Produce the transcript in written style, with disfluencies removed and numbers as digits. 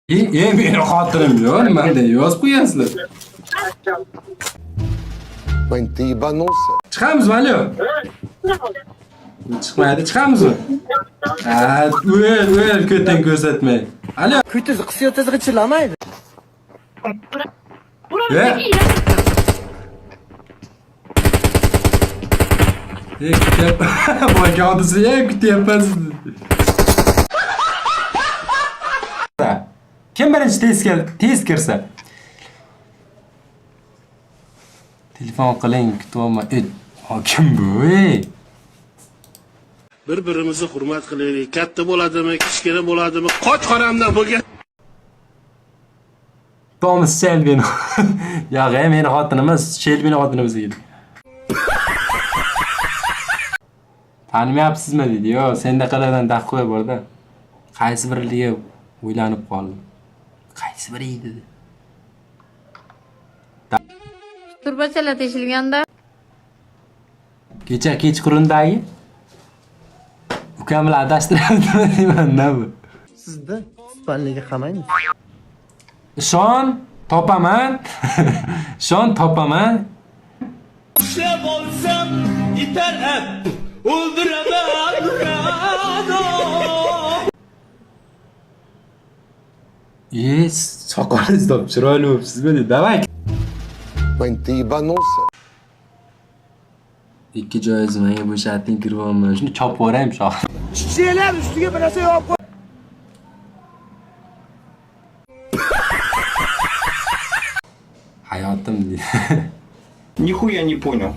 Meni xotirim yo'q, nimanda yozib qo'yasizlar. Mãe, ты ебанулся? Chiqamiz, alo. Chiqmaydi, chiqamizmi? Ha, o'l ko'tang ko'rsatmay. Alo. Kuytuz qisiyo tizg'i chilamaydi. Boyga odisi kutyapman sizni. Kim birinchi tez kirsa? Telefon qiling, kutyapman. Kim bu? Bir-birimizni hurmat qilaylik. Katta bo'ladimi, kichkina bo'ladimi, qochqonamdan bo'lgan. Thomas Shelby. Yo'q, meni xotinimiz Shelbyni xotini bizga edi. Tanimayapsizmi dedi. Yo'q, senda qaladan daqqa borda. Qaysi biriga o'ylanib qoldim. Qaysi biri edi dedi. Turbachalar teshilganda Kecha kechqurundagi ukam bilan adashtiryaptimi deyman-da bu. Sizda spanliga qamaymiz. Ishon topaman. Ishon topaman. Şef olsam iter hep öldüremem. Yes, soqolingiz top chiroyli bo'libsizmi dedi. Davay. Mãe, ты ебанулся? Ikki joyingizni menga bo'shating kirib shuni chopib yuboraymi shoh. Shishlar ustiga bir narsa yopib qo'y. Hayotim dedi. Нихуя не понял.